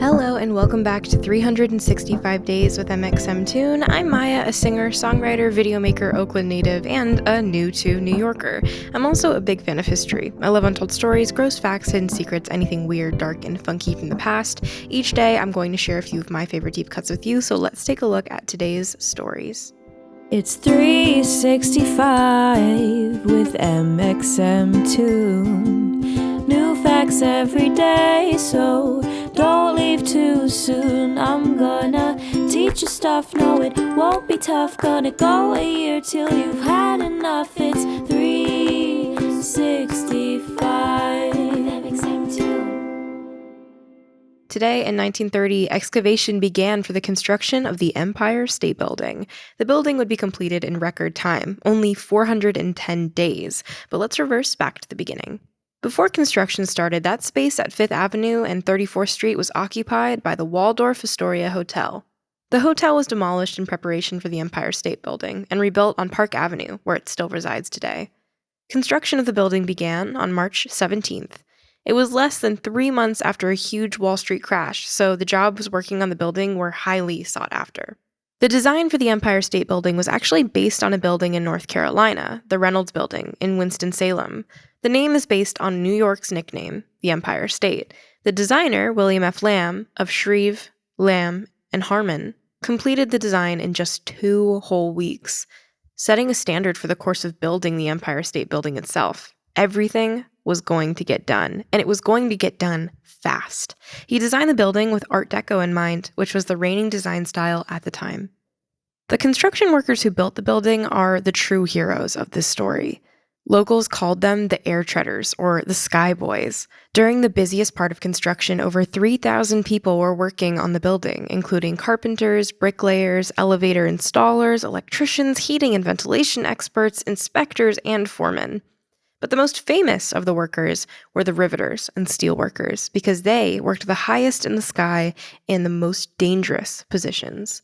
Hello and welcome back to 365 Days with mxmtoon. I'm Maia, a singer, songwriter, videomaker, Oakland native, and a new-to New Yorker. I'm also a big fan of history. I love untold stories, gross facts, hidden secrets, anything weird, dark, and funky from the past. Each day, I'm going to share a few of my favorite deep cuts with you, so let's take a look at today's stories. It's 365 with mxmtoon. New facts every day, so don't leave too soon. I'm gonna teach you stuff, no it won't be tough. Gonna go a year till you've had enough. It's 365 mxmtoon. Today, in 1930, excavation began for the construction of the Empire State Building. The building would be completed in record time, only 410 days. But let's reverse back to the beginning. Before construction started, that space at 5th Avenue and 34th Street was occupied by the Waldorf Astoria Hotel. The hotel was demolished in preparation for the Empire State Building and rebuilt on Park Avenue, where it still resides today. Construction of the building began on March 17th. It was less than 3 months after a huge Wall Street crash, so the jobs working on the building were highly sought after. The design for the Empire State Building was actually based on a building in North Carolina, the Reynolds Building in Winston-Salem. The name is based on New York's nickname, the Empire State. The designer, William F. Lamb, of Shreve, Lamb, and Harmon, completed the design in just 2 whole weeks, setting a standard for the course of building the Empire State Building itself. Everything was going to get done, and it was going to get done fast. He designed the building with Art Deco in mind, which was the reigning design style at the time. The construction workers who built the building are the true heroes of this story. Locals called them the air treaders, or the sky boys. During the busiest part of construction, over 3,000 people were working on the building, including carpenters, bricklayers, elevator installers, electricians, heating and ventilation experts, inspectors, and foremen. But the most famous of the workers were the riveters and steel workers, because they worked the highest in the sky in the most dangerous positions.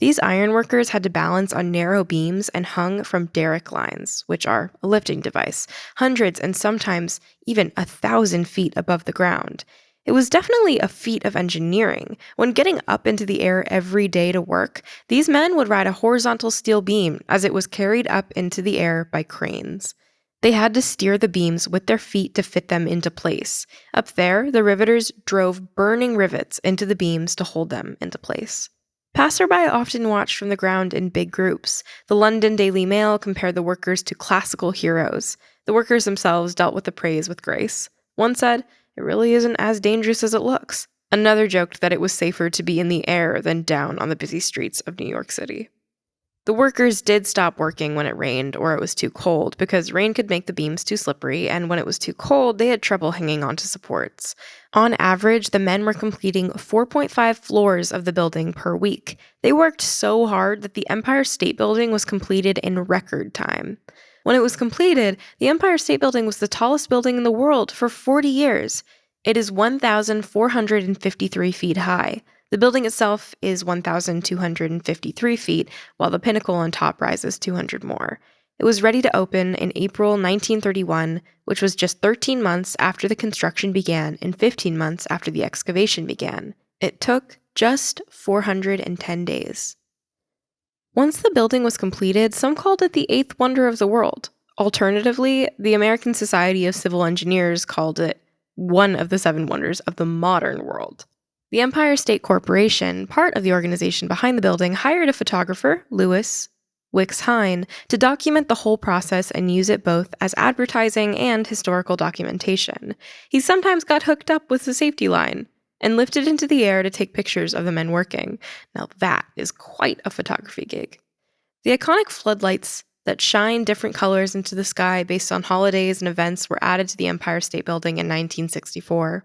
These iron workers had to balance on narrow beams and hung from derrick lines, which are a lifting device, hundreds and sometimes even 1,000 feet above the ground. It was definitely a feat of engineering. When getting up into the air every day to work, these men would ride a horizontal steel beam as it was carried up into the air by cranes. They had to steer the beams with their feet to fit them into place. Up there, the riveters drove burning rivets into the beams to hold them into place. Passerby often watched from the ground in big groups. The London Daily Mail compared the workers to classical heroes. The workers themselves dealt with the praise with grace. One said, "It really isn't as dangerous as it looks." Another joked that it was safer to be in the air than down on the busy streets of New York City. The workers did stop working when it rained or it was too cold, because rain could make the beams too slippery, and when it was too cold, they had trouble hanging onto supports. On average, the men were completing 4.5 floors of the building per week. They worked so hard that the Empire State Building was completed in record time. When it was completed, the Empire State Building was the tallest building in the world for 40 years. It is 1,453 feet high. The building itself is 1,253 feet, while the pinnacle on top rises 200 more. It was ready to open in April 1931, which was just 13 months after the construction began and 15 months after the excavation began. It took just 410 days. Once the building was completed, some called it the 8th wonder of the world. Alternatively, the American Society of Civil Engineers called it one of the 7 wonders of the modern world. The Empire State Corporation, part of the organization behind the building, hired a photographer, Lewis Wicks Hine, to document the whole process and use it both as advertising and historical documentation. He sometimes got hooked up with the safety line and lifted into the air to take pictures of the men working. Now that is quite a photography gig. The iconic floodlights that shine different colors into the sky based on holidays and events were added to the Empire State Building in 1964.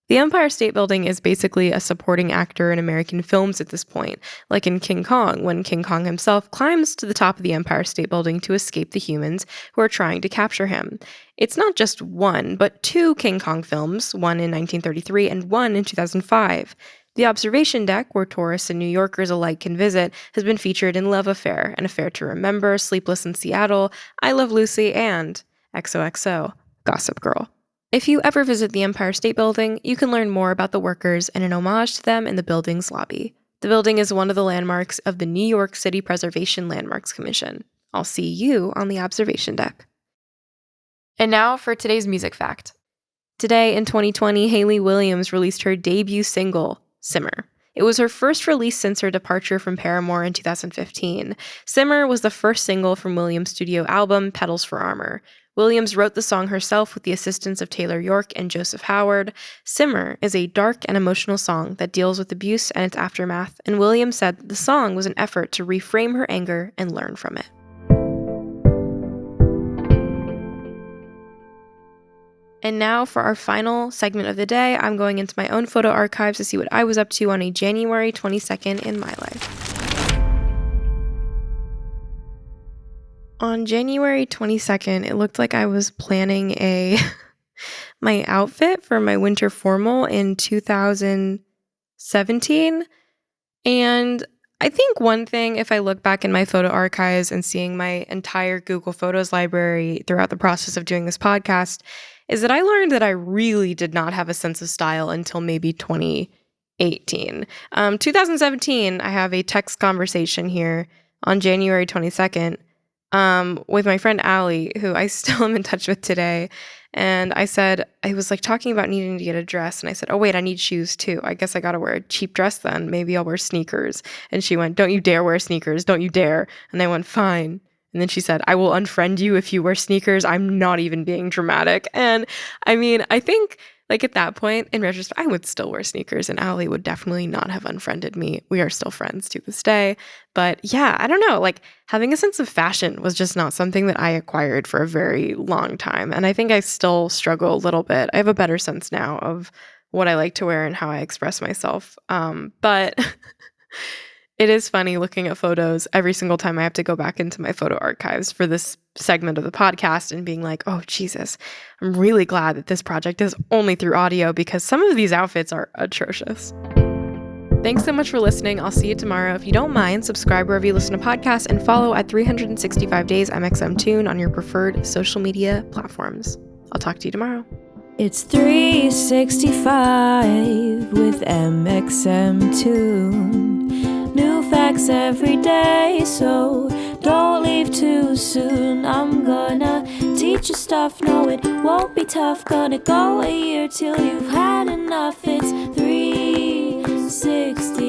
The Empire State Building is basically a supporting actor in American films at this point, like in King Kong, when King Kong himself climbs to the top of the Empire State Building to escape the humans who are trying to capture him. It's not just one, but 2 King Kong films, one in 1933 and one in 2005. The observation deck, where tourists and New Yorkers alike can visit, has been featured in Love Affair, An Affair to Remember, Sleepless in Seattle, I Love Lucy, and XOXO, Gossip Girl. If you ever visit the Empire State Building, you can learn more about the workers and an homage to them in the building's lobby. The building is one of the landmarks of the New York City Preservation Landmarks Commission. I'll see you on the observation deck. And now for today's music fact. Today in 2020, Hayley Williams released her debut single, Simmer. It was her first release since her departure from Paramore in 2015. Simmer was the first single from Williams' studio album, Petals for Armor. Williams wrote the song herself with the assistance of Taylor York and Joseph Howard. Simmer is a dark and emotional song that deals with abuse and its aftermath, and Williams said that the song was an effort to reframe her anger and learn from it. And now for our final segment of the day, I'm going into my own photo archives to see what I was up to on a January 22nd in my life. On January 22nd, it looked like I was planning my outfit for my winter formal in 2017. And I think one thing, if I look back in my photo archives and seeing my entire Google Photos library throughout the process of doing this podcast, is that I learned that I really did not have a sense of style until maybe 2018. 2017, I have a text conversation here on January 22nd with my friend Allie, who I still am in touch with today. And I was like talking about needing to get a dress. And I said, oh, wait, I need shoes too. I guess I got to wear a cheap dress then. Maybe I'll wear sneakers. And she went, don't you dare wear sneakers. Don't you dare. And I went, fine. And then she said, I will unfriend you if you wear sneakers. I'm not even being dramatic. And I mean, I think like at that point, in retrospect, I would still wear sneakers and Allie would definitely not have unfriended me. We are still friends to this day. But yeah, I don't know, like having a sense of fashion was just not something that I acquired for a very long time. And I think I still struggle a little bit. I have a better sense now of what I like to wear and how I express myself. But it is funny looking at photos every single time I have to go back into my photo archives for this segment of the podcast and being like, oh, Jesus, I'm really glad that this project is only through audio because some of these outfits are atrocious. Thanks so much for listening. I'll see you tomorrow. If you don't mind, subscribe wherever you listen to podcasts and follow at 365 Days mxmtoon on your preferred social media platforms. I'll talk to you tomorrow. It's 365 with mxmtoon. New facts every day, so don't leave too soon. I'm gonna teach you stuff, no it won't be tough. Gonna go a year till you've had enough. It's 360